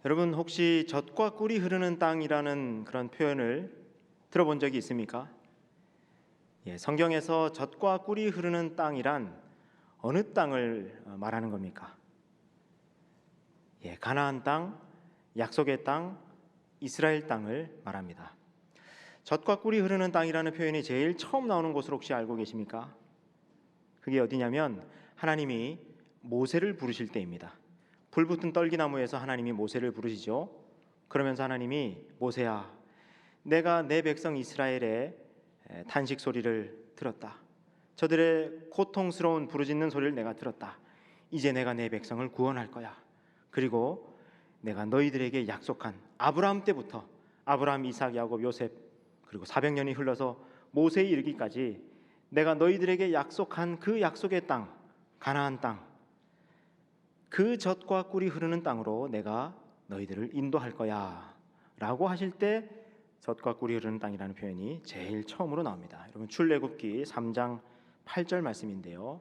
여러분 혹시 젖과 꿀이 흐르는 땅이라는 그런 표현을 들어본 적이 있습니까? 성경에서 젖과 꿀이 흐르는 땅이란 어느 땅을 말하는 겁니까? 가나안 땅, 약속의 땅, 이스라엘 땅을 말합니다. 젖과 꿀이 흐르는 땅이라는 표현이 제일 처음 나오는 곳을 혹시 알고 계십니까? 그게 어디냐면 하나님이 모세를 부르실 때입니다. 불붙은 떨기나무에서 하나님이 모세를 부르시죠. 그러면서 하나님이 모세야, 내가 내 백성 이스라엘의 탄식 소리를 들었다. 저들의 고통스러운 부르짖는 소리를 내가 들었다. 이제 내가 내 백성을 구원할 거야. 그리고 내가 너희들에게 약속한 아브라함 때부터 아브라함, 이삭, 야곱, 요셉 그리고 400년이 흘러서 모세에 이르기까지 내가 너희들에게 약속한 그 약속의 땅, 가나안 땅, 그 젖과 꿀이 흐르는 땅으로 내가 너희들을 인도할 거야 라고 하실 때 젖과 꿀이 흐르는 땅이라는 표현이 제일 처음으로 나옵니다. 여러분 출애굽기 3장 8절 말씀인데요,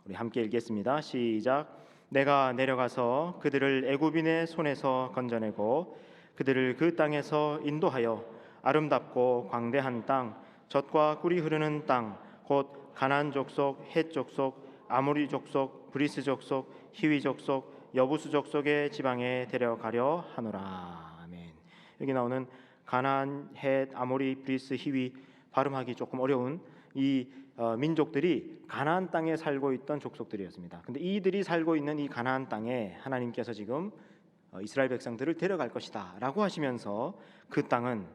우리 함께 읽겠습니다. 시작. 내가 내려가서 그들을 애굽인의 손에서 건져내고 그들을 그 땅에서 인도하여 아름답고 광대한 땅, 젖과 꿀이 흐르는 땅, 곧 가나안 족속, 헷 족속, 아모리 족속, 브리스 족속, 히위 족속, 여부수 족속의 지방에 데려가려 하노라. 아멘. 여기 나오는 가나안, 헷, 아모리, 브리스, 히위, 발음하기 조금 어려운 이 민족들이 가나안 땅에 살고 있던 족속들이었습니다. 근데 이들이 살고 있는 이 가나안 땅에 하나님께서 지금 이스라엘 백성들을 데려갈 것이다 라고 하시면서 그 땅은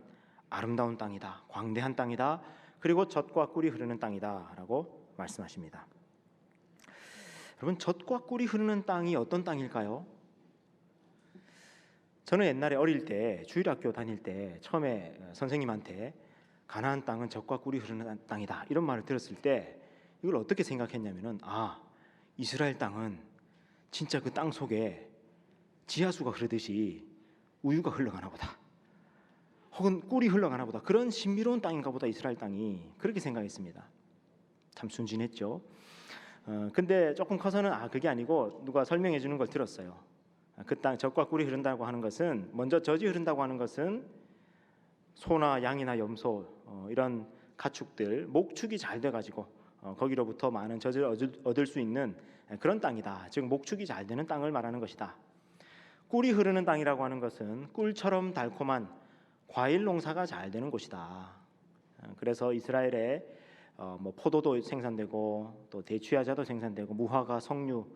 아름다운 땅이다, 광대한 땅이다, 그리고 젖과 꿀이 흐르는 땅이다 라고 말씀하십니다. 여러분 젖과 꿀이 흐르는 땅이 어떤 땅일까요? 저는 옛날에 어릴 때 주일학교 다닐 때 처음에 선생님한테 가나안 땅은 젖과 꿀이 흐르는 땅이다 이런 말을 들었을 때 이걸 어떻게 생각했냐면은, 이스라엘 땅은 진짜 그 땅 속에 지하수가 흐르듯이 우유가 흘러가나 보다, 혹은 꿀이 흘러가나 보다, 그런 신비로운 땅인가 보다 이스라엘 땅이, 그렇게 생각했습니다. 참 순진했죠. 근데 조금 커서는 그게 아니고 누가 설명해 주는 걸 들었어요. 그 땅 젖과 꿀이 흐른다고 하는 것은, 먼저 젖이 흐른다고 하는 것은 소나 양이나 염소 이런 가축들 목축이 잘 돼가지고 거기로부터 많은 젖을 얻을 수 있는 그런 땅이다. 즉 목축이 잘 되는 땅을 말하는 것이다. 꿀이 흐르는 땅이라고 하는 것은 꿀처럼 달콤한 과일 농사가 잘 되는 곳이다. 그래서 이스라엘에 포도도 생산되고 또 대추야자도 생산되고 무화과, 석류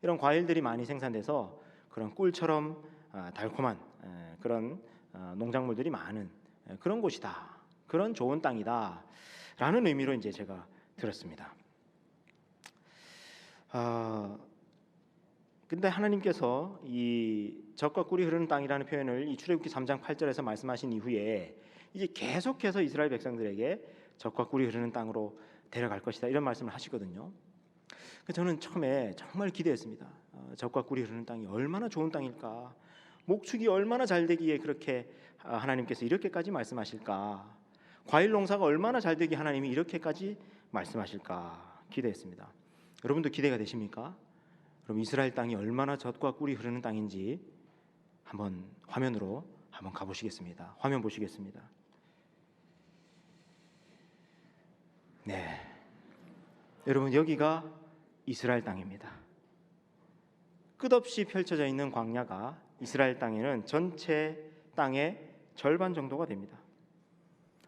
이런 과일들이 많이 생산돼서 그런 꿀처럼 달콤한 그런 농작물들이 많은 그런 곳이다. 그런 좋은 땅이다 라는 의미로 이제 제가 들었습니다. 근데 하나님께서 이 젖과 꿀이 흐르는 땅이라는 표현을 이 출애굽기 3장 8절에서 말씀하신 이후에 이제 계속해서 이스라엘 백성들에게 젖과 꿀이 흐르는 땅으로 데려갈 것이다 이런 말씀을 하시거든요. 저는 처음에 정말 기대했습니다. 젖과 꿀이 흐르는 땅이 얼마나 좋은 땅일까, 목축이 얼마나 잘 되기에 그렇게 하나님께서 이렇게까지 말씀하실까, 과일 농사가 얼마나 잘 되기에 하나님이 이렇게까지 말씀하실까 기대했습니다. 여러분도 기대가 되십니까? 그럼 이스라엘 땅이 얼마나 젖과 꿀이 흐르는 땅인지 한번 화면으로 한번 가보시겠습니다. 화면 보시겠습니다. 네, 여러분 여기가 이스라엘 땅입니다. 끝없이 펼쳐져 있는 광야가 이스라엘 땅에는 전체 땅의 절반 정도가 됩니다.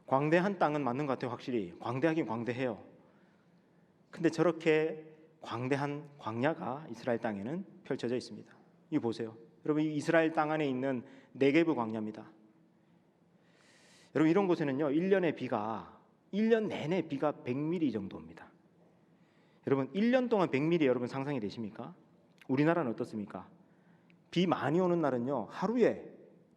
광대한 땅은 맞는 것 같아요. 확실히 광대하긴 광대해요. 근데 저렇게 광대한 광야가 이스라엘 땅에는 펼쳐져 있습니다. 이거 보세요. 여러분 이 이스라엘 땅 안에 있는 네게브 광야입니다. 여러분 이런 곳에는요 1년 내내 비가 100mm 정도입니다. 여러분 1년 동안 100mm 여러분 상상이 되십니까? 우리나라는 어떻습니까? 비 많이 오는 날은요 하루에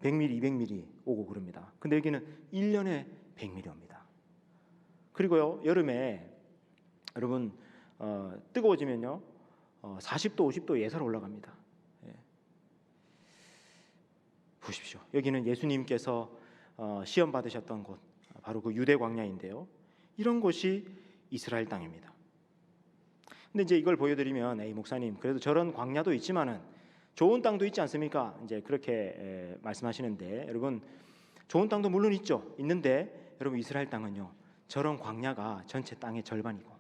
100mm, 200mm 오고 그럽니다. 근데 여기는 1년에 100mm 옵니다. 그리고요 여름에 여러분 뜨거워지면요 40도, 50도 예사로 올라갑니다. 보십시오. 여기는 예수님께서 시험 받으셨던 곳, 바로 그 유대 광야인데요. 이런 곳이 이스라엘 땅입니다. 근데 이제 이걸 보여드리면, 목사님 그래도 저런 광야도 있지만은 좋은 땅도 있지 않습니까? 이제 그렇게 말씀하시는데, 여러분 좋은 땅도 물론 있는데 여러분 이스라엘 땅은요, 저런 광야가 전체 땅의 절반이고,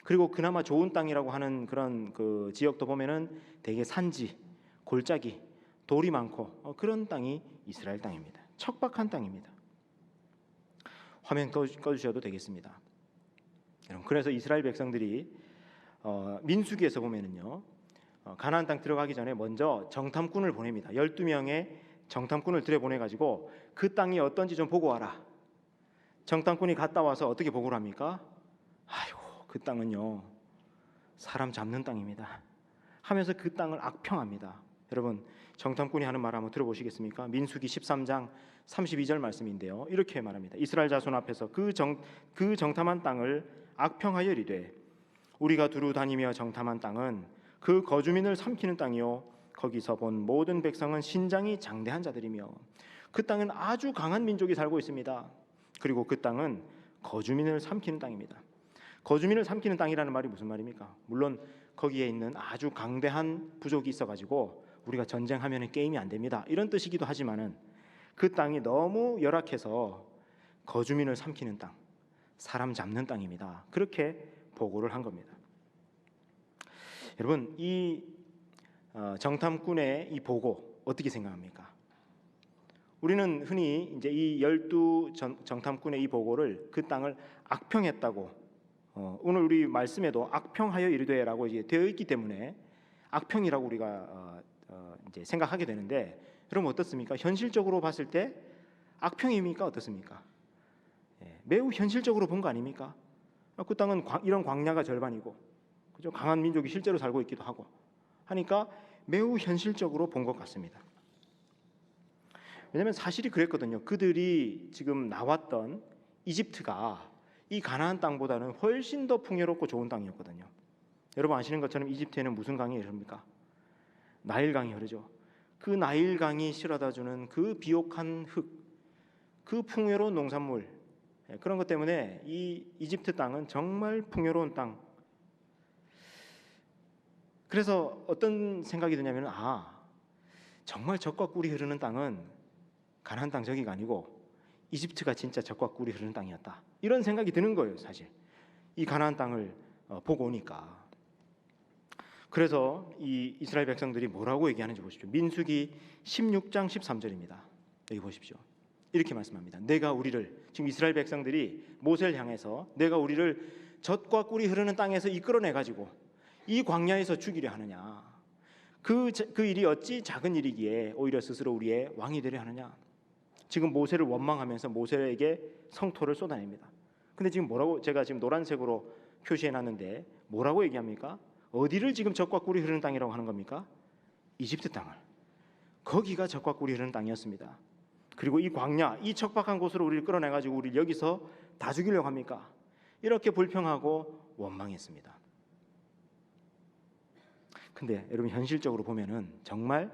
그리고 그나마 좋은 땅이라고 하는 그런 그 지역도 보면은 되게 산지, 골짜기, 돌이 많고 그런 땅이 이스라엘 땅입니다. 척박한 땅입니다. 화면 꺼주셔도 되겠습니다. 여러분, 그래서 이스라엘 백성들이 민수기에서 보면은요, 가나안 땅 들어가기 전에 먼저 정탐꾼을 보냅니다. 12명의 정탐꾼을 들여보내가지고 그 땅이 어떤지 좀 보고 와라. 정탐꾼이 갔다 와서 어떻게 보고를 합니까? 아이고, 그 땅은요 사람 잡는 땅입니다 하면서 그 땅을 악평합니다. 여러분, 정탐꾼이 하는 말 한번 들어보시겠습니까? 민수기 13장 32절 말씀인데요, 이렇게 말합니다. 이스라엘 자손 앞에서 그 정탐한 땅을 악평하여 이르되, 우리가 두루 다니며 정탐한 땅은 그 거주민을 삼키는 땅이요, 거기서 본 모든 백성은 신장이 장대한 자들이며, 그 땅은 아주 강한 민족이 살고 있습니다. 그리고 그 땅은 거주민을 삼키는 땅입니다. 거주민을 삼키는 땅이라는 말이 무슨 말입니까? 물론 거기에 있는 아주 강대한 부족이 있어가지고 우리가 전쟁하면 게임이 안 됩니다, 이런 뜻이기도 하지만은 그 땅이 너무 열악해서 거주민을 삼키는 땅, 사람 잡는 땅입니다. 그렇게 보고를 한 겁니다. 여러분, 이 정탐꾼의 이 보고 어떻게 생각합니까? 우리는 흔히 이제 이 12 정탐꾼의 이 보고를 그 땅을 악평했다고, 오늘 우리 말씀에도 악평하여 이르되라고 이제 되어 있기 때문에 악평이라고 우리가 이제 생각하게 되는데, 여러분 어떻습니까? 현실적으로 봤을 때 악평입니까? 어떻습니까? 매우 현실적으로 본 거 아닙니까? 그 땅은 이런 광야가 절반이고, 그죠? 강한 민족이 실제로 살고 있기도 하고 하니까 매우 현실적으로 본 것 같습니다. 왜냐하면 사실이 그랬거든요. 그들이 지금 나왔던 이집트가 이 가나안 땅보다는 훨씬 더 풍요롭고 좋은 땅이었거든요. 여러분 아시는 것처럼 이집트에는 무슨 강이 흐릅니까? 나일강이 흐르죠. 그 나일강이 실어다주는 그 비옥한 흙, 그 풍요로운 농산물, 그런 것 때문에 이 이집트 땅은 정말 풍요로운 땅. 그래서 어떤 생각이 드냐면, 정말 젖과 꿀이 흐르는 땅은 가나안 땅 저기가 아니고 이집트가 진짜 젖과 꿀이 흐르는 땅이었다, 이런 생각이 드는 거예요. 사실 이 가나안 땅을 보고 오니까. 그래서 이 이스라엘 백성들이 뭐라고 얘기하는지 보십시오. 민수기 16장 13절입니다. 여기 보십시오. 이렇게 말씀합니다. 내가 우리를, 지금 이스라엘 백성들이 모세를 향해서 내가 우리를 젖과 꿀이 흐르는 땅에서 이끌어내 가지고 이 광야에서 죽이려 하느냐, 그 일이 어찌 작은 일이기에 오히려 스스로 우리의 왕이 되려 하느냐. 지금 모세를 원망하면서 모세에게 성토를 쏟아냅니다. 근데 지금 뭐라고, 제가 지금 노란색으로 표시해 놨는데 뭐라고 얘기합니까? 어디를 지금 젖과 꿀이 흐르는 땅이라고 하는 겁니까? 이집트 땅을. 거기가 젖과 꿀이 흐르는 땅이었습니다. 그리고 이 광야, 이 척박한 곳으로 우리를 끌어내 가지고 우리를 여기서 다 죽이려고 합니까? 이렇게 불평하고 원망했습니다. 근데 여러분 현실적으로 보면은 정말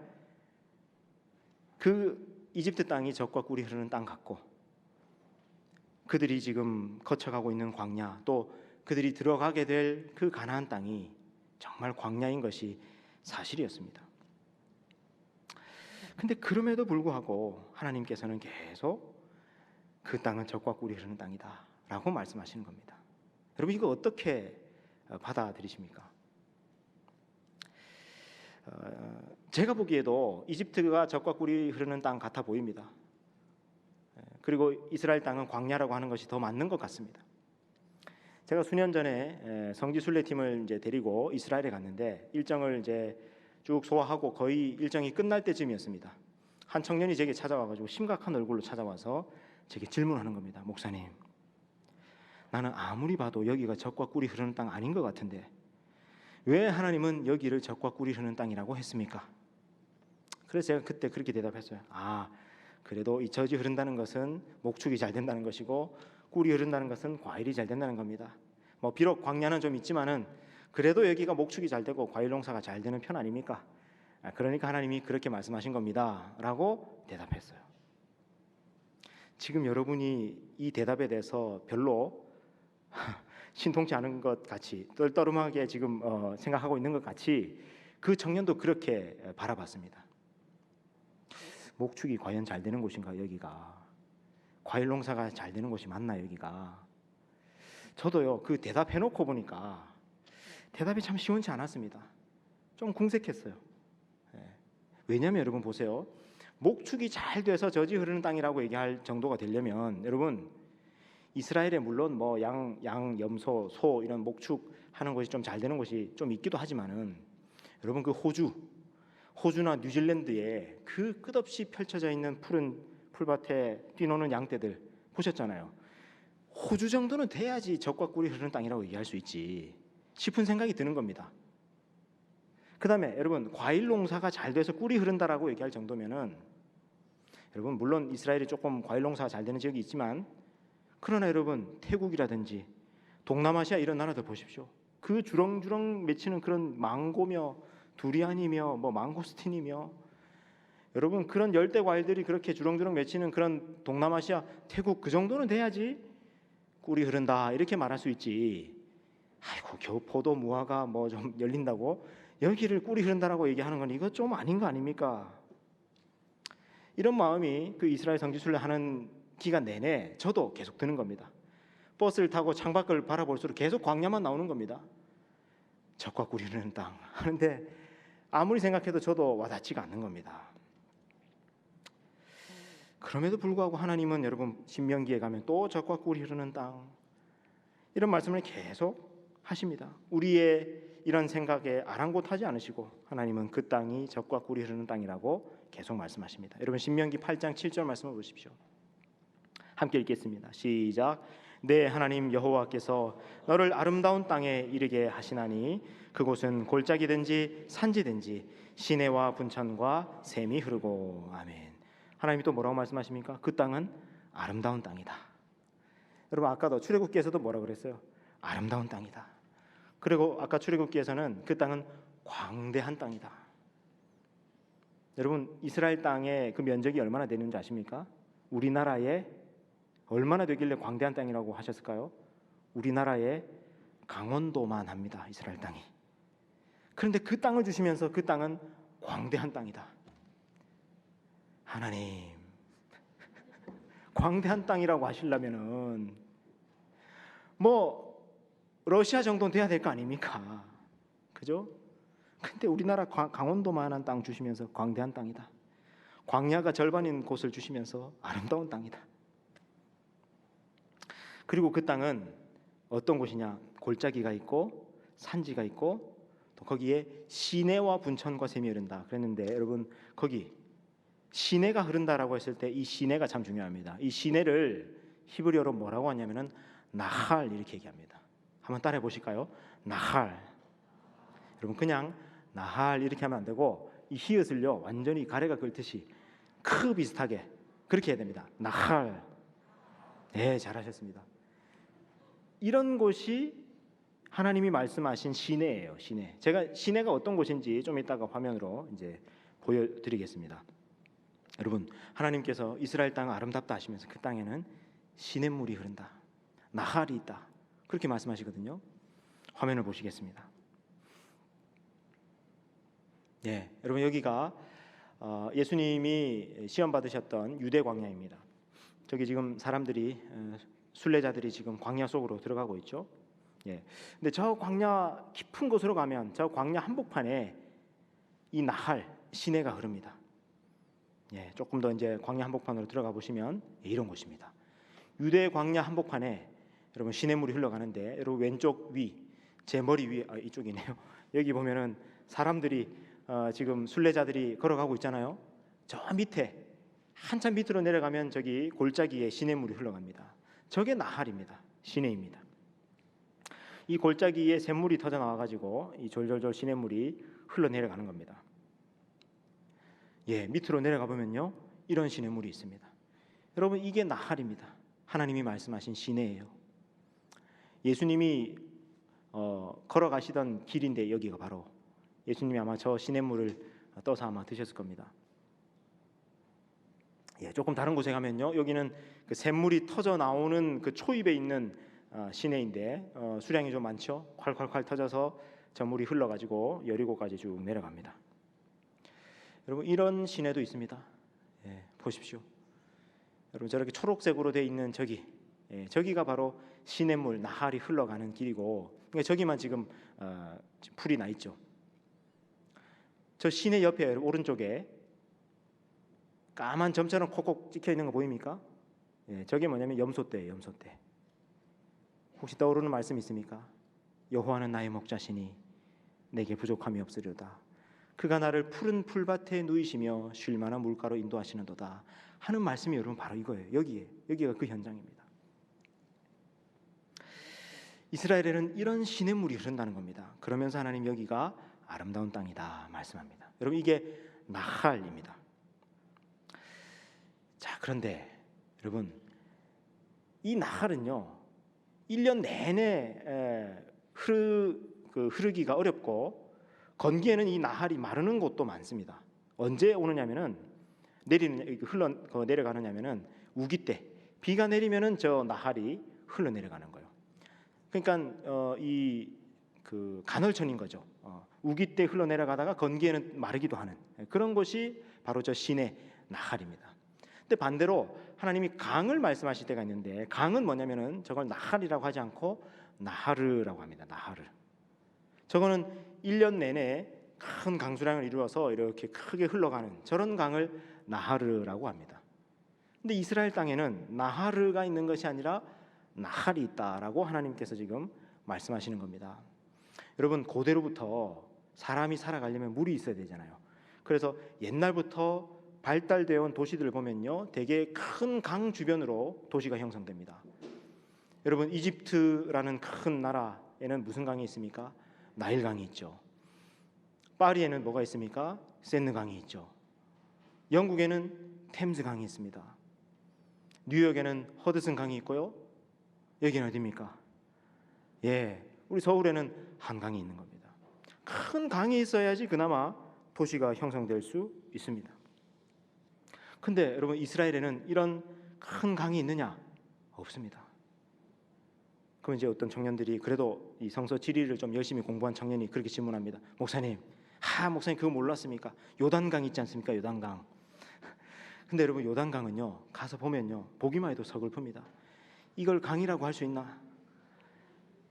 그 이집트 땅이 젖과 꿀이 흐르는 땅 같고, 그들이 지금 거쳐가고 있는 광야, 또 그들이 들어가게 될 그 가나안 땅이 정말 광야인 것이 사실이었습니다. 근데 그럼에도 불구하고 하나님께서는 계속 그 땅은 젖과 꿀이 흐르는 땅이다 라고 말씀하시는 겁니다. 여러분 이거 어떻게 받아들이십니까? 제가 보기에도 이집트가 젖과 꿀이 흐르는 땅 같아 보입니다. 그리고 이스라엘 땅은 광야라고 하는 것이 더 맞는 것 같습니다. 제가 수년 전에 성지 순례팀을 이제 데리고 이스라엘에 갔는데 일정을 이제 쭉 소화하고 거의 일정이 끝날 때쯤이었습니다. 한 청년이 제게 찾아와가지고 심각한 얼굴로 찾아와서 제게 질문하는 겁니다. 목사님, 나는 아무리 봐도 여기가 젖과 꿀이 흐르는 땅 아닌 것 같은데 왜 하나님은 여기를 젖과 꿀이 흐르는 땅이라고 했습니까? 그래서 제가 그때 그렇게 대답했어요. 그래도 이 젖이 흐른다는 것은 목축이 잘 된다는 것이고 꿀이 흐른다는 것은 과일이 잘 된다는 겁니다. 비록 광야는 좀 있지만은 그래도 여기가 목축이 잘 되고 과일 농사가 잘 되는 편 아닙니까? 그러니까 하나님이 그렇게 말씀하신 겁니다 라고 대답했어요. 지금 여러분이 이 대답에 대해서 별로 신통치 않은 것 같이, 떨떠름하게 지금 생각하고 있는 것 같이 그 청년도 그렇게 바라봤습니다. 목축이 과연 잘 되는 곳인가 여기가? 과일 농사가 잘 되는 곳이 맞나 여기가? 저도요 그 대답해놓고 보니까 대답이 참 시원치 않았습니다. 좀 궁색했어요. 왜냐하면 여러분 보세요. 목축이 잘 돼서 젖이 흐르는 땅이라고 얘기할 정도가 되려면 여러분 이스라엘에 물론 뭐 양, 염소, 소 이런 목축하는 것이 좀 잘 되는 곳이 좀 있기도 하지만은 여러분 그 호주나 뉴질랜드에 그 끝없이 펼쳐져 있는 푸른 풀밭에 뛰노는 양떼들 보셨잖아요. 호주 정도는 돼야지 젖과 꿀이 흐르는 땅이라고 얘기할 수 있지 싶은 생각이 드는 겁니다. 그 다음에 여러분 과일 농사가 잘 돼서 꿀이 흐른다라고 얘기할 정도면은 여러분 물론 이스라엘이 조금 과일 농사가 잘 되는 지역이 있지만 그러나 여러분 태국이라든지 동남아시아 이런 나라들 보십시오. 그 주렁주렁 맺히는 그런 망고며 두리안이며 뭐 망고스틴이며 여러분 그런 열대 과일들이 그렇게 주렁주렁 맺히는 그런 동남아시아 태국 그 정도는 돼야지 꿀이 흐른다 이렇게 말할 수 있지. 아이고 겨우 포도 무화과 뭐 좀 열린다고 여기를 꿀이 흐른다라고 얘기하는 건 이거 좀 아닌 거 아닙니까? 이런 마음이 그 이스라엘 성지순례 하는 기간 내내 저도 계속 드는 겁니다. 버스를 타고 창밖을 바라볼수록 계속 광야만 나오는 겁니다. 젖과 꿀이 흐르는 땅 하는데 아무리 생각해도 저도 와닿지가 않는 겁니다. 그럼에도 불구하고 하나님은 여러분 신명기에 가면 또 젖과 꿀이 흐르는 땅 이런 말씀을 계속 하십니다. 우리의 이런 생각에 아랑곳하지 않으시고 하나님은 그 땅이 젖과 꿀이 흐르는 땅이라고 계속 말씀하십니다. 여러분 신명기 8장 7절 말씀을 보십시오. 함께 읽겠습니다. 시작. 내 하나님 여호와께서 너를 아름다운 땅에 이르게 하시나니 그곳은 골짜기든지 산지든지 시내와 분천과 샘이 흐르고. 아멘. 하나님이 또 뭐라고 말씀하십니까? 그 땅은 아름다운 땅이다. 여러분 아까도 출애굽기에서도 뭐라 그랬어요? 아름다운 땅이다. 그리고 아까 출애굽기에서는 그 땅은 광대한 땅이다. 여러분 이스라엘 땅의 그 면적이 얼마나 되는지 아십니까? 우리나라에 얼마나 되길래 광대한 땅이라고 하셨을까요? 우리나라의 강원도만 합니다. 이스라엘 땅이. 그런데 그 땅을 주시면서 그 땅은 광대한 땅이다. 하나님 광대한 땅이라고 하시려면은 뭐 러시아 정도는 돼야 될 거 아닙니까? 그죠? 근데 우리나라 강원도만한 땅 주시면서 광대한 땅이다. 광야가 절반인 곳을 주시면서 아름다운 땅이다. 그리고 그 땅은 어떤 곳이냐? 골짜기가 있고 산지가 있고 또 거기에 시내와 분천과 샘이 흐른다 그랬는데 여러분 거기 시내가 흐른다라고 했을 때 이 시내가 참 중요합니다. 이 시내를 히브리어로 뭐라고 하냐면은 나할 이렇게 얘기합니다. 한번 따라해 보실까요? 나할. 여러분 그냥 나할 이렇게 하면 안 되고 이 히읗을요 완전히 가래가 긁듯이 크 비슷하게 그렇게 해야 됩니다. 나할. 네, 잘하셨습니다. 이런 곳이 하나님이 말씀하신 시내예요. 시내. 제가 시내가 어떤 곳인지 좀 이따가 화면으로 이제 보여드리겠습니다. 여러분 하나님께서 이스라엘 땅 아름답다 하시면서 그 땅에는 시냇물이 흐른다. 나할이 있다. 그렇게 말씀하시거든요. 화면을 보시겠습니다. 네, 여러분 여기가 예수님이 시험 받으셨던 유대 광야입니다. 저기 지금 사람들이 순례자들이 지금 광야 속으로 들어가고 있죠. 예. 근데 저 광야 깊은 곳으로 가면 저 광야 한복판에 이 나할 시내가 흐릅니다. 예, 조금 더 이제 광야 한복판으로 들어가 보시면 이런 곳입니다. 유대 광야 한복판에 여러분 시냇물이 흘러가는데 여러분 왼쪽 위 제 머리 위 이쪽이네요. 여기 보면은 사람들이 지금 순례자들이 걸어가고 있잖아요. 저 밑에 한참 밑으로 내려가면 저기 골짜기에 시냇물이 흘러갑니다. 저게 나할입니다. 시내입니다. 이 골짜기에 샘물이 터져 나와가지고 이 졸졸졸 시냇물이 흘러내려가는 겁니다. 예, 밑으로 내려가 보면요 이런 시냇물이 있습니다. 여러분 이게 나할입니다. 하나님이 말씀하신 시내예요. 예수님이 걸어가시던 길인데 여기가 바로 예수님이 아마 저 시냇물을 떠서 아마 드셨을 겁니다. 예, 조금 다른 곳에 가면요 여기는 그 샘물이 터져 나오는 그 초입에 있는 시내인데 수량이 좀 많죠. 콸콸콸 터져서 저 물이 흘러가지고 여리고까지 쭉 내려갑니다. 여러분 이런 시내도 있습니다. 보십시오. 여러분 저렇게 초록색으로 돼 있는 저기가 바로 시냇물 나할이 흘러가는 길이고, 그러니까 저기만 지금 풀이 나 있죠. 저 시내 옆에 오른쪽에 까만 점처럼 콕콕 찍혀 있는 거 보입니까? 저게 뭐냐면 염소떼예요. 염소떼. 혹시 떠오르는 말씀 있습니까? 여호와는 나의 목자시니 내게 부족함이 없으리로다. 그가 나를 푸른 풀밭에 누이시며 쉴 만한 물가로 인도하시는도다 하는 말씀이 여러분 바로 이거예요. 여기가 그 현장입니다. 이스라엘에는 이런 시냇물이 흐른다는 겁니다. 그러면서 하나님 여기가 아름다운 땅이다 말씀합니다. 여러분 이게 나할입니다. 자, 그런데 여러분 이 나할은요 1년 내내 흐르기가 어렵고 건기에는 이 나할이 마르는 곳도 많습니다. 언제 오느냐면은 내려가느냐면은 우기 때 비가 내리면은 저 나할이 흘러내려가는 거예요. 그러니까 그 간헐천인 거죠. 우기 때 흘러내려가다가 건기에는 마르기도 하는 그런 곳이 바로 저 시내 나할입니다. 근데 반대로 하나님이 강을 말씀하실 때가 있는데, 강은 뭐냐면은 저걸 나할이라고 하지 않고 나하르라고 합니다. 나하르. 저거는 1년 내내 큰 강수량을 이루어서 이렇게 크게 흘러가는 저런 강을 나하르라고 합니다. 근데 이스라엘 땅에는 나하르가 있는 것이 아니라 나할이 있다라고 하나님께서 지금 말씀하시는 겁니다. 여러분 고대로부터 사람이 살아가려면 물이 있어야 되잖아요. 그래서 옛날부터 발달되어 온 도시들을 보면요 되게 큰 강 주변으로 도시가 형성됩니다. 여러분 이집트라는 큰 나라에는 무슨 강이 있습니까? 나일강이 있죠. 파리에는 뭐가 있습니까? 세느강이 있죠. 영국에는 템스강이 있습니다. 뉴욕에는 허드슨강이 있고요. 여기는 어디입니까? 우리 서울에는 한강이 있는 겁니다. 큰 강이 있어야지 그나마 도시가 형성될 수 있습니다. 근데 여러분 이스라엘에는 이런 큰 강이 있느냐? 없습니다. 그럼 이제 어떤 청년들이 그래도 이 성서 지리를 좀 열심히 공부한 청년이 그렇게 질문합니다. 목사님 그거 몰랐습니까? 요단강 있지 않습니까? 요단강. 근데 여러분 요단강은요 가서 보면요 보기만 해도 서글픕니다. 이걸 강이라고 할 수 있나?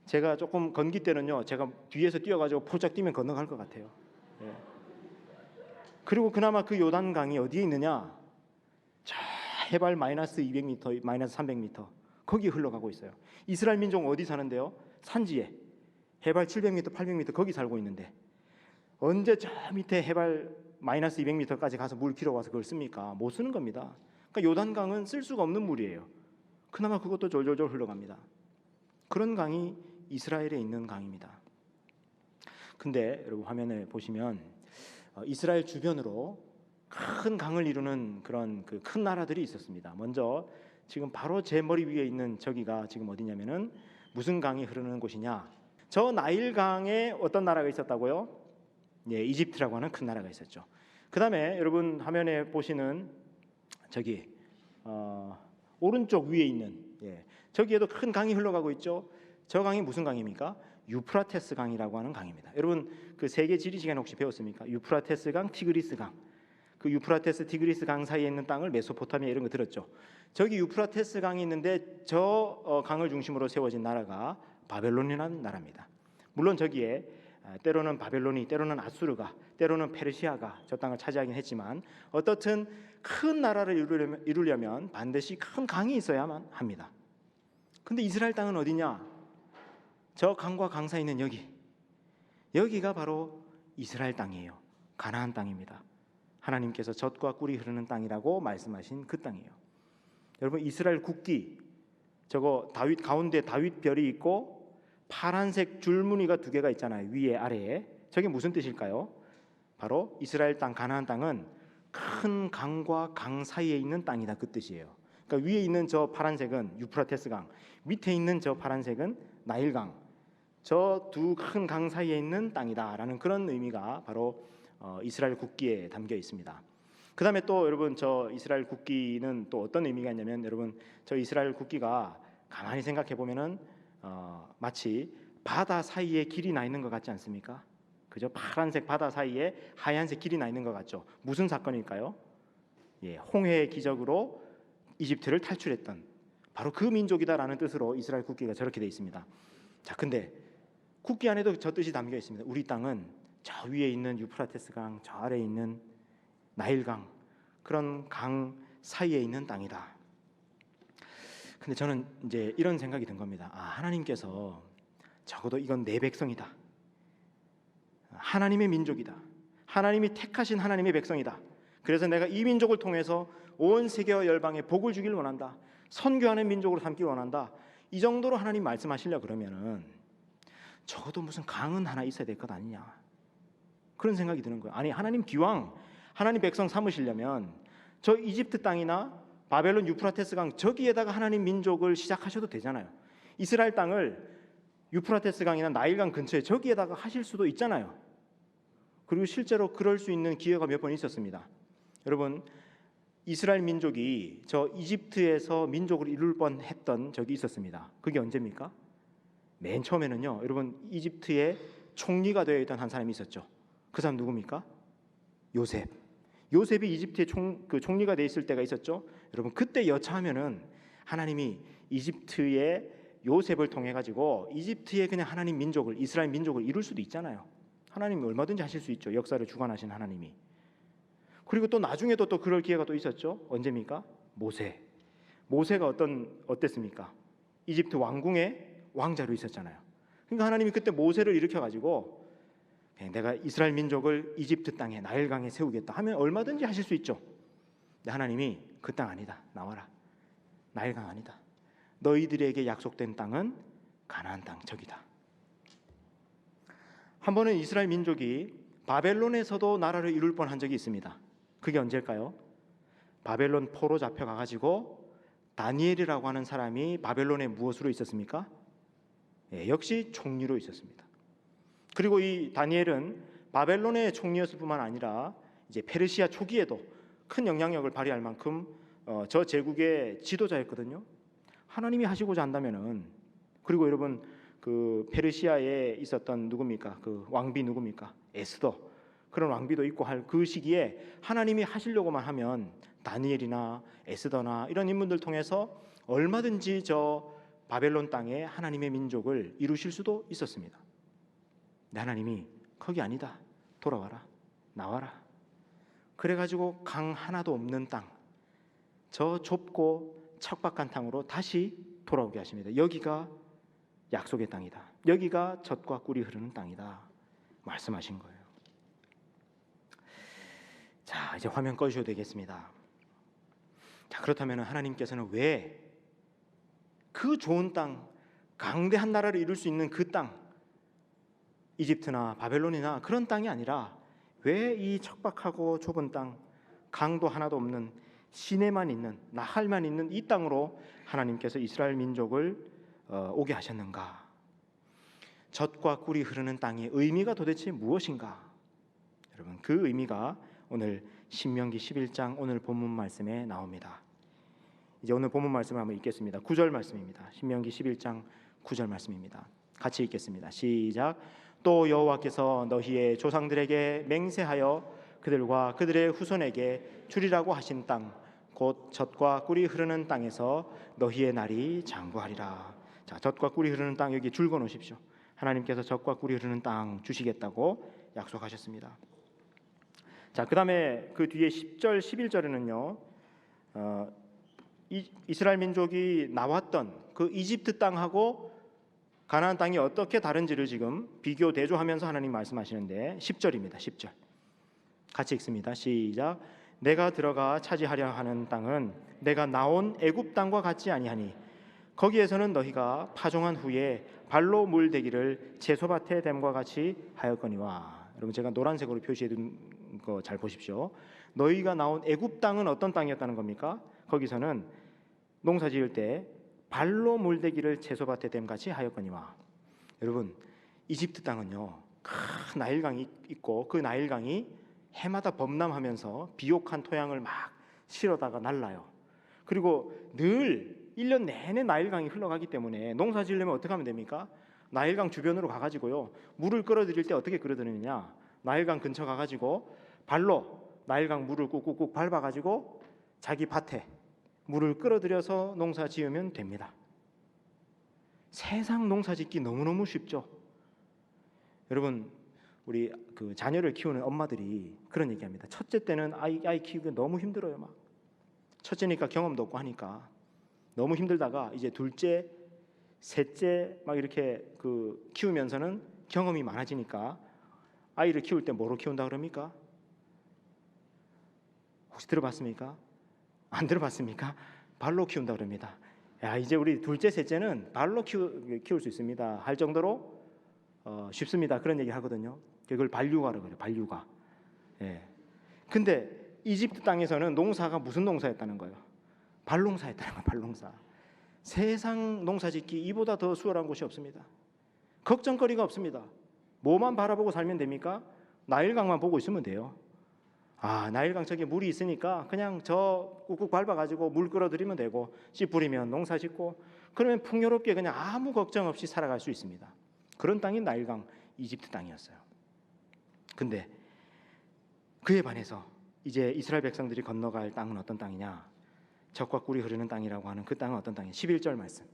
제가 조금 건기 때는요 제가 뒤에서 뛰어가지고 폴짝 뛰면 건너갈 것 같아요. 그리고 그나마 그 요단강이 어디에 있느냐? 저 해발 마이너스 200m, 마이너스 300m 거기에 흘러가고 있어요. 이스라엘 민족은 어디 사는데요? 산지에 해발 700m, 800m 거기 살고 있는데 언제 저 밑에 해발 마이너스 200m까지 가서 물 길어 와서 그걸 씁니까? 못 쓰는 겁니다. 그러니까 요단강은 쓸 수가 없는 물이에요. 그나마 그것도 졸졸졸 흘러갑니다. 그런 강이 이스라엘에 있는 강입니다. 근데 여러분 화면에 보시면 이스라엘 주변으로 큰 강을 이루는 그런 그 큰 나라들이 있었습니다. 먼저 지금 바로 제 머리 위에 있는 저기가 지금 어디냐면은 무슨 강이 흐르는 곳이냐? 저 나일강에 어떤 나라가 있었다고요? 이집트라고 하는 큰 나라가 있었죠. 그다음에 여러분 화면에 보시는 저기 오른쪽 위에 있는 저기에도 큰 강이 흘러가고 있죠. 저 강이 무슨 강입니까? 유프라테스 강이라고 하는 강입니다. 여러분 그 세계 지리 시간 혹시 배웠습니까? 유프라테스 강, 티그리스 강. 그 유프라테스, 티그리스 강 사이에 있는 땅을 메소포타미아 이런 거 들었죠. 저기 유프라테스 강이 있는데 저 강을 중심으로 세워진 나라가 바벨론이라는 나라입니다. 물론 저기에 때로는 바벨론이, 때로는 아수르가, 때로는 페르시아가 저 땅을 차지하긴 했지만 어떻든 큰 나라를 이루려면 반드시 큰 강이 있어야만 합니다. 근데 이스라엘 땅은 어디냐? 저 강과 강 사이에 있는 여기가 바로 이스라엘 땅이에요. 가나안 땅입니다. 하나님께서 젖과 꿀이 흐르는 땅이라고 말씀하신 그 땅이에요. 여러분 이스라엘 국기 저거 다윗 가운데 다윗 별이 있고 파란색 줄무늬가 2개가 있잖아요. 위에 아래에. 저게 무슨 뜻일까요? 바로 이스라엘 땅 가나안 땅은 큰 강과 강 사이에 있는 땅이다 그 뜻이에요. 그러니까 위에 있는 저 파란색은 유프라테스 강, 밑에 있는 저 파란색은 나일강. 저 두 큰 강 사이에 있는 땅이다라는 그런 의미가 바로 이스라엘 국기에 담겨 있습니다. 그 다음에 또 여러분 저 이스라엘 국기는 또 어떤 의미가 있냐면 여러분 저 이스라엘 국기가 가만히 생각해 보면은 마치 바다 사이에 길이 나 있는 것 같지 않습니까? 그죠? 파란색 바다 사이에 하얀색 길이 나 있는 것 같죠? 무슨 사건일까요? 홍해의 기적으로 이집트를 탈출했던 바로 그 민족이다라는 뜻으로 이스라엘 국기가 저렇게 되어 있습니다. 자, 근데 국기 안에도 저 뜻이 담겨 있습니다. 우리 땅은 저 위에 있는 유프라테스 강, 저 아래에 있는 나일강, 그런 강 사이에 있는 땅이다. 근데 저는 이제 이런 생각이 든 겁니다. 하나님께서 적어도 이건 내 백성이다. 하나님의 민족이다. 하나님이 택하신 하나님의 백성이다. 그래서 내가 이 민족을 통해서 온 세계와 열방에 복을 주길 원한다. 선교하는 민족으로 삼길 원한다. 이 정도로 하나님 말씀하시려 그러면은 적어도 무슨 강은 하나 있어야 될 것 아니냐, 그런 생각이 드는 거예요. 아니, 하나님 기왕 하나님 백성 삼으시려면 저 이집트 땅이나 바벨론 유프라테스 강 저기에다가 하나님 민족을 시작하셔도 되잖아요. 이스라엘 땅을 유프라테스 강이나 나일강 근처에 저기에다가 하실 수도 있잖아요. 그리고 실제로 그럴 수 있는 기회가 몇 번 있었습니다. 여러분, 이스라엘 민족이 저 이집트에서 민족을 이룰 뻔했던 적이 있었습니다. 그게 언제입니까? 맨 처음에는요, 여러분, 이집트의 총리가 되어 있던 한 사람이 있었죠. 그 사람 누굽니까? 요셉. 요셉이 이집트의 총리가 되어 있을 때가 있었죠. 여러분, 그때 여차하면은 하나님이 이집트의 요셉을 통해 가지고 이집트의 그냥 하나님 민족을, 이스라엘 민족을 이룰 수도 있잖아요. 하나님이 얼마든지 하실 수 있죠. 역사를 주관하신 하나님이. 그리고 또 나중에도 또 그럴 기회가 또 있었죠. 언제입니까? 모세가 어땠습니까? 이집트 왕궁의 왕자로 있었잖아요. 그러니까 하나님이 그때 모세를 일으켜 가지고 내가 이스라엘 민족을 이집트 땅에 나일강에 세우겠다 하면 얼마든지 하실 수 있죠. 근데 하나님이 그 땅 아니다, 나와라. 나일강 아니다. 너희들에게 약속된 땅은 가나안 땅 저기다. 한 번은 이스라엘 민족이 바벨론에서도 나라를 이룰 뻔한 적이 있습니다. 그게 언제일까요? 바벨론 포로 잡혀가가지고 다니엘이라고 하는 사람이 바벨론에 무엇으로 있었습니까? 역시 총리로 있었습니다. 그리고 이 다니엘은 바벨론의 총리였을 뿐만 아니라 이제 페르시아 초기에도 큰 영향력을 발휘할 만큼 저 제국의 지도자였거든요. 하나님이 하시고자 한다면은, 그리고 여러분, 그 페르시아에 있었던 누굽니까? 그 왕비 누굽니까? 에스더. 그런 왕비도 있고 할 그 시기에 하나님이 하시려고만 하면 다니엘이나 에스더나 이런 인물들 통해서 얼마든지 저 바벨론 땅에 하나님의 민족을 이루실 수도 있었습니다. 근데 하나님이 거기 아니다, 돌아와라, 나와라. 그래가지고 강 하나도 없는 땅, 저 좁고 척박한 땅으로 다시 돌아오게 하십니다. 여기가 약속의 땅이다. 여기가 젖과 꿀이 흐르는 땅이다 말씀하신 거예요. 자, 이제 화면 꺼주셔도 되겠습니다. 자, 그렇다면 하나님께서는 왜 그 좋은 땅, 강대한 나라를 이룰 수 있는 그 땅, 이집트나 바벨론이나 그런 땅이 아니라 왜 이 척박하고 좁은 땅, 강도 하나도 없는 시내만 있는, 나할만 있는 이 땅으로 하나님께서 이스라엘 민족을 오게 하셨는가? 젖과 꿀이 흐르는 땅의 의미가 도대체 무엇인가? 여러분, 그 의미가 오늘 신명기 11장 오늘 본문 말씀에 나옵니다. 이제 오늘 본문 말씀을 한번 읽겠습니다. 9절 말씀입니다. 신명기 11장 9절 말씀입니다. 같이 읽겠습니다. 시작. 또 여호와께서 너희의 조상들에게 맹세하여 그들과 그들의 후손에게 주리라고 하신 땅, 곧 젖과 꿀이 흐르는 땅에서 너희의 날이 장구하리라. 자, 젖과 꿀이 흐르는 땅, 여기 줄 그어놓으십시오. 하나님께서 젖과 꿀이 흐르는 땅 주시겠다고 약속하셨습니다. 자, 그 다음에 그 뒤에 10절 11절에는요 이스라엘 민족이 나왔던 그 이집트 땅하고 가나안 땅이 어떻게 다른지를 지금 비교 대조하면서 하나님 말씀하시는데 10절입니다. 10절 같이 읽습니다. 시작. 내가 들어가 차지하려 하는 땅은 내가 나온 애굽 땅과 같지 아니하니 거기에서는 너희가 파종한 후에 발로 물대기를 채소밭에 댐과 같이 하였거니와. 여러분, 제가 노란색으로 표시해 둔 거 잘 보십시오. 너희가 나온 애굽 땅은 어떤 땅이었다는 겁니까? 거기서는 농사 지을 때 발로 물대기를 채소밭에 댐같이 하였거니와. 여러분, 이집트 땅은요 큰 나일강이 있고 그 나일강이 해마다 범람하면서 비옥한 토양을 막 실어다가 날라요. 그리고 늘 1년 내내 나일강이 흘러가기 때문에 농사 지으려면 어떻게 하면 됩니까? 나일강 주변으로 가가지고요, 물을 끌어들일 때 어떻게 끌어들이느냐, 나일강 근처 가가지고 발로 나일강 물을 꾹꾹꾹 밟아가지고 자기 밭에 물을 끌어들여서 농사 지으면 됩니다. 세상 농사 짓기 너무너무 쉽죠. 여러분, 우리 그 자녀를 키우는 엄마들이 그런 얘기합니다. 첫째 때는 아이 키우기 너무 힘들어요. 막 첫째니까 경험도 없고 하니까 너무 힘들다가 이제 둘째, 셋째 막 이렇게 그 키우면서는 경험이 많아지니까 아이를 키울 때 뭐로 키운다 그럽니까? 혹시 들어봤습니까? 안 들어봤습니까? 발로 키운다 그럽니다. 야, 이제 우리 둘째, 셋째는 발로 키울 수 있습니다 할 정도로 쉽습니다. 그런 얘기 하거든요. 그걸 발육아라고 그래요. 발육아. 예. 근데 이집트 땅에서는 농사가 무슨 농사였다는 거예요? 발농사였다는 거예요. 발농사. 세상 농사짓기 이보다 더 수월한 곳이 없습니다. 걱정거리가 없습니다. 뭐만 바라보고 살면 됩니까? 나일강만 보고 있으면 돼요. 나일강 저기 물이 있으니까 그냥 저 꾹꾹 밟아가지고 물 끌어들이면 되고 씨 뿌리면 농사 짓고 그러면 풍요롭게 그냥 아무 걱정 없이 살아갈 수 있습니다. 그런 땅이 나일강 이집트 땅이었어요. 근데 그에 반해서 이제 이스라엘 백성들이 건너갈 땅은 어떤 땅이냐? 젖과 꿀이 흐르는 땅이라고 하는 그 땅은 어떤 땅이냐? 11절 말씀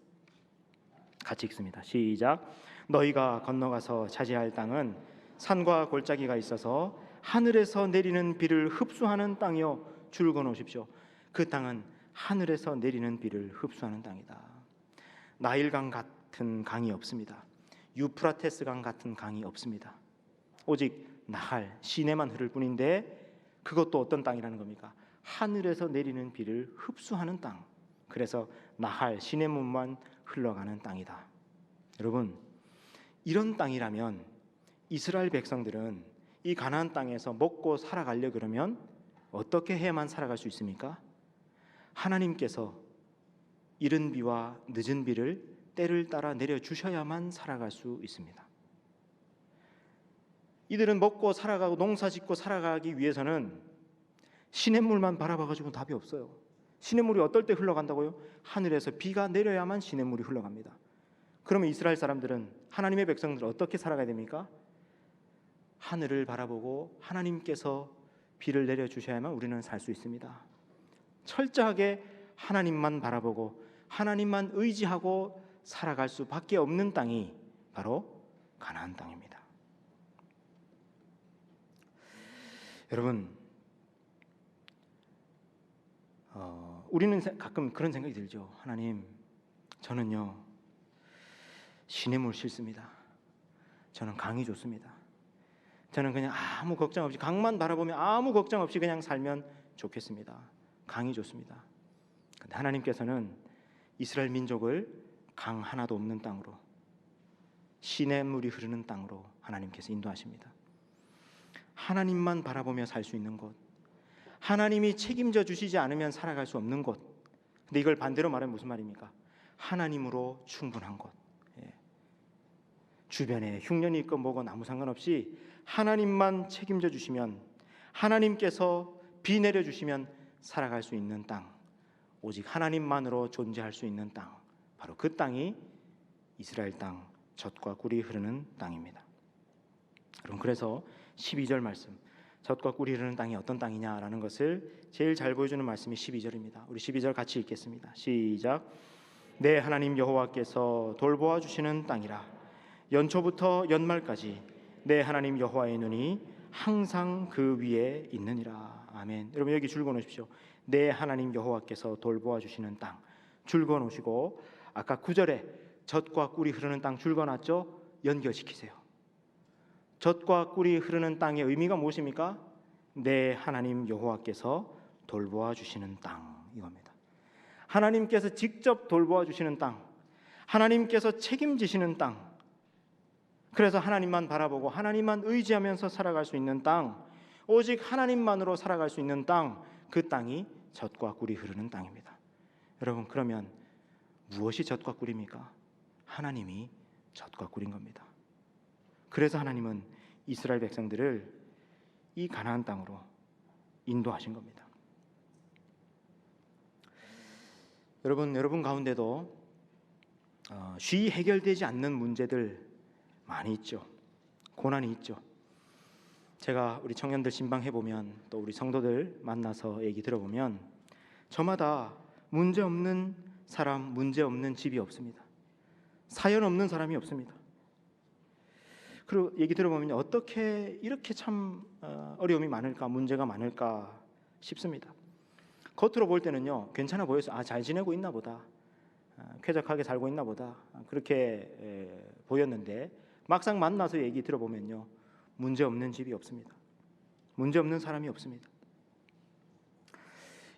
같이 읽습니다. 시작. 너희가 건너가서 차지할 땅은 산과 골짜기가 있어서 하늘에서 내리는 비를 흡수하는 땅이요. 줄 그어놓으십시오. 그 땅은 하늘에서 내리는 비를 흡수하는 땅이다. 나일강 같은 강이 없습니다. 유프라테스 강 같은 강이 없습니다. 오직 나할, 시내만 흐를 뿐인데 그것도 어떤 땅이라는 겁니까? 하늘에서 내리는 비를 흡수하는 땅. 그래서 나할, 시내문만 흘러가는 땅이다. 여러분, 이런 땅이라면 이스라엘 백성들은 이 가나안 땅에서 먹고 살아가려 그러면 어떻게 해야만 살아갈 수 있습니까? 하나님께서 이른 비와 늦은 비를 때를 따라 내려주셔야만 살아갈 수 있습니다. 이들은 먹고 살아가고 농사짓고 살아가기 위해서는 시냇물만 바라봐가지고는 답이 없어요. 시냇물이 어떨 때 흘러간다고요? 하늘에서 비가 내려야만 시냇물이 흘러갑니다. 그러면 이스라엘 사람들은, 하나님의 백성들은 어떻게 살아가야 됩니까? 하늘을 바라보고 하나님께서 비를 내려주셔야만 우리는 살 수 있습니다. 철저하게 하나님만 바라보고 하나님만 의지하고 살아갈 수밖에 없는 땅이 바로 가나안 땅입니다. 여러분, 우리는 가끔 그런 생각이 들죠. 하나님, 저는요 시냇물 싫습니다. 저는 강이 좋습니다. 저는 그냥 아무 걱정 없이 강만 바라보며 아무 걱정 없이 그냥 살면 좋겠습니다. 강이 좋습니다. 근데 하나님께서는 이스라엘 민족을 강 하나도 없는 땅으로, 시냇물이 흐르는 땅으로 하나님께서 인도하십니다. 하나님만 바라보며 살 수 있는 곳, 하나님이 책임져 주시지 않으면 살아갈 수 없는 곳. 근데 이걸 반대로 말하면 무슨 말입니까? 하나님으로 충분한 곳. 주변에 흉년이 있건 뭐건 아무 상관없이 하나님만 책임져 주시면, 하나님께서 비 내려 주시면 살아갈 수 있는 땅, 오직 하나님만으로 존재할 수 있는 땅, 바로 그 땅이 이스라엘 땅, 젖과 꿀이 흐르는 땅입니다. 여러분, 그래서 12절 말씀, 젖과 꿀이 흐르는 땅이 어떤 땅이냐라는 것을 제일 잘 보여주는 말씀이 12절입니다. 우리 12절 같이 읽겠습니다. 시작. 내 하나님 여호와께서 돌보아 주시는 땅이라. 연초부터 연말까지 내 하나님 여호와의 눈이 항상 그 위에 있느니라. 아멘. 여러분, 여기 줄 그어놓으십시오. 내 하나님 여호와께서 돌보아 주시는 땅. 줄 그어놓으시고 아까 9절에 젖과 꿀이 흐르는 땅 줄 그어놨죠? 연결시키세요. 젖과 꿀이 흐르는 땅의 의미가 무엇입니까? 내 하나님 여호와께서 돌보아 주시는 땅, 이겁니다. 하나님께서 직접 돌보아 주시는 땅, 하나님께서 책임지시는 땅, 그래서 하나님만 바라보고 하나님만 의지하면서 살아갈 수 있는 땅, 오직 하나님만으로 살아갈 수 있는 땅, 그 땅이 젖과 꿀이 흐르는 땅입니다. 여러분, 그러면 무엇이 젖과 꿀입니까? 하나님이 젖과 꿀인 겁니다. 그래서 하나님은 이스라엘 백성들을 이 가나안 땅으로 인도하신 겁니다. 여러분 가운데도 쉬이 해결되지 않는 문제들 많이 있죠. 고난이 있죠. 제가 우리 청년들 신방해 보면, 또 우리 성도들 만나서 얘기 들어보면 저마다 문제 없는 사람, 문제 없는 집이 없습니다. 사연 없는 사람이 없습니다. 그리고 얘기 들어보면 어떻게 이렇게 참 어려움이 많을까, 문제가 많을까 싶습니다. 겉으로 볼 때는요, 괜찮아 보여서 잘 지내고 있나 보다, 쾌적하게 살고 있나 보다, 그렇게 보였는데 막상 만나서 얘기 들어보면요, 문제 없는 집이 없습니다. 문제 없는 사람이 없습니다.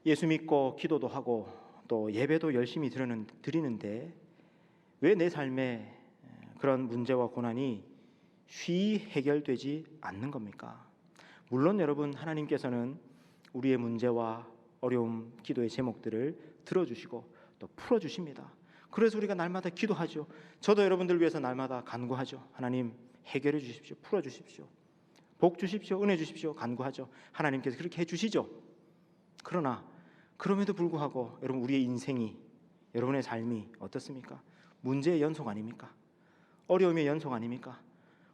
예수 믿고 기도도 하고 또 예배도 열심히 드리는데 왜 내 삶에 그런 문제와 고난이 쉬이 해결되지 않는 겁니까? 물론 여러분, 하나님께서는 우리의 문제와 어려움, 기도의 제목들을 들어주시고 또 풀어주십니다. 그래서 우리가 날마다 기도하죠. 저도 여러분들 위해서 날마다 간구하죠. 하나님 해결해 주십시오. 풀어주십시오. 복 주십시오. 은혜 주십시오. 간구하죠. 하나님께서 그렇게 해주시죠. 그러나 그럼에도 불구하고 여러분, 우리의 인생이, 여러분의 삶이 어떻습니까? 문제의 연속 아닙니까? 어려움의 연속 아닙니까?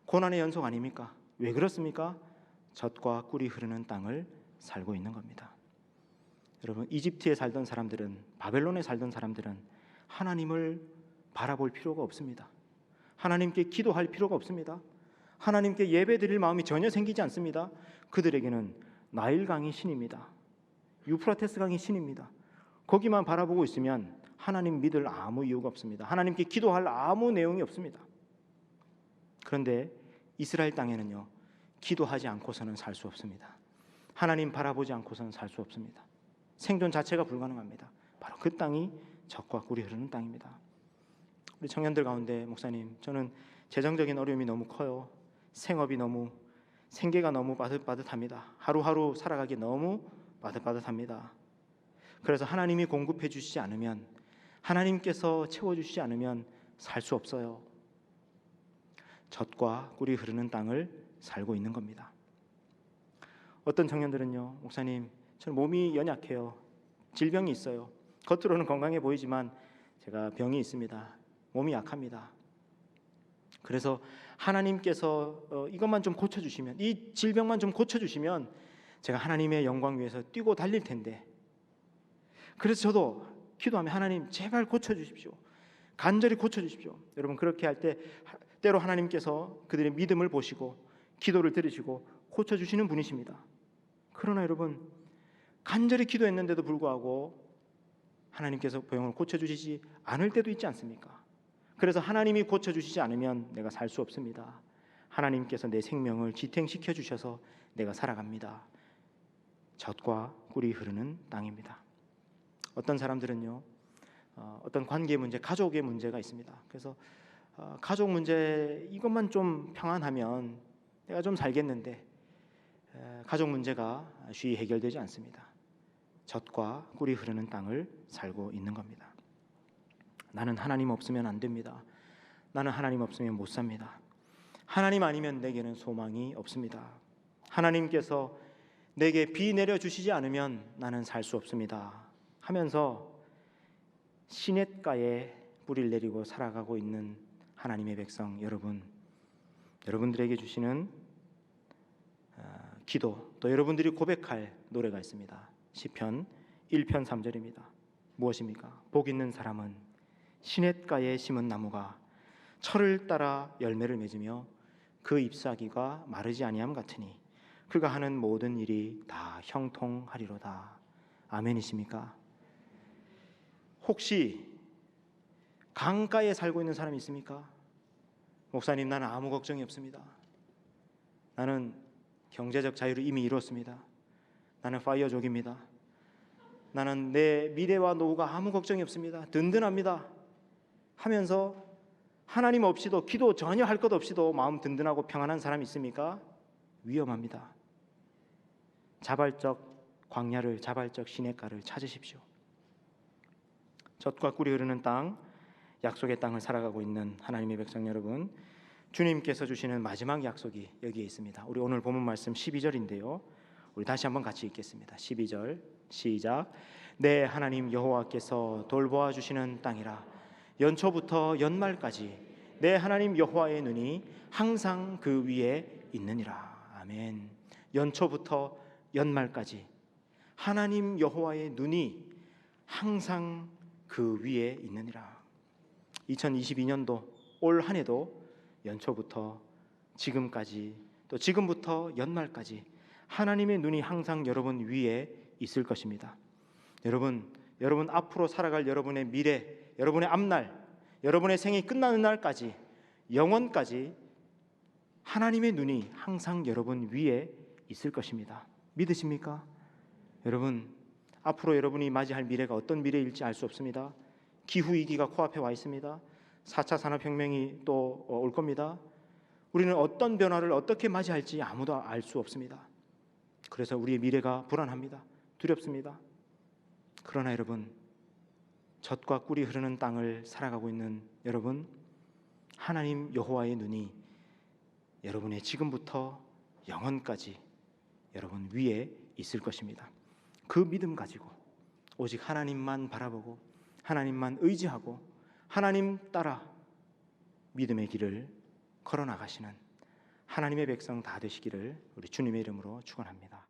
고난의 연속 아닙니까? 왜 그렇습니까? 젖과 꿀이 흐르는 땅을 살고 있는 겁니다. 여러분, 이집트에 살던 사람들은, 바벨론에 살던 사람들은 하나님을 바라볼 필요가 없습니다. 하나님께 기도할 필요가 없습니다. 하나님께 예배 드릴 마음이 전혀 생기지 않습니다. 그들에게는 나일강이 신입니다. 유프라테스 강이 신입니다. 거기만 바라보고 있으면 하나님 믿을 아무 이유가 없습니다. 하나님께 기도할 아무 내용이 없습니다. 그런데 이스라엘 땅에는요, 기도하지 않고서는 살 수 없습니다. 하나님 바라보지 않고서는 살 수 없습니다. 생존 자체가 불가능합니다. 바로 그 땅이 젖과 꿀이 흐르는 땅입니다. 우리 청년들 가운데, 목사님, 저는 재정적인 어려움이 너무 커요. 생업이 너무, 생계가 너무 빠듯빠듯합니다. 하루하루 살아가기 너무 빠듯빠듯합니다. 그래서 하나님이 공급해 주시지 않으면, 하나님께서 채워주시지 않으면 살 수 없어요. 젖과 꿀이 흐르는 땅을 살고 있는 겁니다. 어떤 청년들은요, 목사님, 저는 몸이 연약해요. 질병이 있어요. 겉으로는 건강해 보이지만 제가 병이 있습니다. 몸이 약합니다. 그래서 하나님께서 이것만 좀 고쳐주시면, 이 질병만 좀 고쳐주시면 제가 하나님의 영광 위에서 뛰고 달릴 텐데, 그래서 저도 기도하면 하나님 제발 고쳐주십시오. 간절히 고쳐주십시오. 여러분, 그렇게 할 때 때로 하나님께서 그들의 믿음을 보시고 기도를 들으시고 고쳐주시는 분이십니다. 그러나 여러분, 간절히 기도했는데도 불구하고 하나님께서 병을 고쳐주시지 않을 때도 있지 않습니까? 그래서 하나님이 고쳐주시지 않으면 내가 살 수 없습니다. 하나님께서 내 생명을 지탱시켜 주셔서 내가 살아갑니다. 젖과 꿀이 흐르는 땅입니다. 어떤 사람들은요, 어떤 관계 문제, 가족의 문제가 있습니다. 그래서 가족 문제 이것만 좀 평안하면 내가 좀 살겠는데, 가족 문제가 쉬이 해결되지 않습니다. 젖과 꿀이 흐르는 땅을 살고 있는 겁니다. 나는 하나님 없으면 안 됩니다. 나는 하나님 없으면 못 삽니다. 하나님 아니면 내게는 소망이 없습니다. 하나님께서 내게 비 내려주시지 않으면 나는 살 수 없습니다 하면서 시냇가에 뿌리를 내리고 살아가고 있는 하나님의 백성 여러분, 여러분들에게 주시는 기도, 또 여러분들이 고백할 노래가 있습니다. 시편 1편 3절입니다. 무엇입니까? 복 있는 사람은 시냇가에 심은 나무가 철을 따라 열매를 맺으며 그 잎사귀가 마르지 아니함 같으니 그가 하는 모든 일이 다 형통하리로다. 아멘이십니까? 혹시 강가에 살고 있는 사람이 있습니까? 목사님, 나는 아무 걱정이 없습니다. 나는 경제적 자유를 이미 이뤘습니다. 나는 파이어족입니다. 나는 내 미래와 노후가 아무 걱정이 없습니다. 든든합니다 하면서 하나님 없이도, 기도 전혀 할 것 없이도 마음 든든하고 평안한 사람이 있습니까? 위험합니다. 자발적 광야를, 자발적 시냇가를 찾으십시오. 젖과 꿀이 흐르는 땅, 약속의 땅을 살아가고 있는 하나님의 백성 여러분, 주님께서 주시는 마지막 약속이 여기에 있습니다. 우리 오늘 본문 말씀 12절인데요. 우리 다시 한번 같이 읽겠습니다. 12절 시작. 내 하나님 여호와께서 돌보아 주시는 땅이라 연초부터 연말까지 내 하나님 여호와의 눈이 항상 그 위에 있느니라. 아멘. 연초부터 연말까지 하나님 여호와의 눈이 항상 그 위에 있느니라. 2022년도 올 한 해도 연초부터 지금까지 또 지금부터 연말까지 하나님의 눈이 항상 여러분 위에 있을 것입니다. 여러분 앞으로 살아갈 여러분의 미래, 여러분의 앞날, 여러분의 생이 끝나는 날까지, 영원까지 하나님의 눈이 항상 여러분 위에 있을 것입니다. 믿으십니까? 여러분, 앞으로 여러분이 맞이할 미래가 어떤 미래일지 알 수 없습니다. 기후위기가 코앞에 와 있습니다. 4차 산업혁명이 또 올 겁니다. 우리는 어떤 변화를 어떻게 맞이할지 아무도 알 수 없습니다. 그래서 우리의 미래가 불안합니다. 두렵습니다. 그러나 여러분, 젖과 꿀이 흐르는 땅을 살아가고 있는 여러분, 하나님 여호와의 눈이 여러분의 지금부터 영원까지 여러분 위에 있을 것입니다. 그 믿음 가지고 오직 하나님만 바라보고 하나님만 의지하고 하나님 따라 믿음의 길을 걸어 나가시는 하나님의 백성 다 되시기를 우리 주님의 이름으로 축원합니다.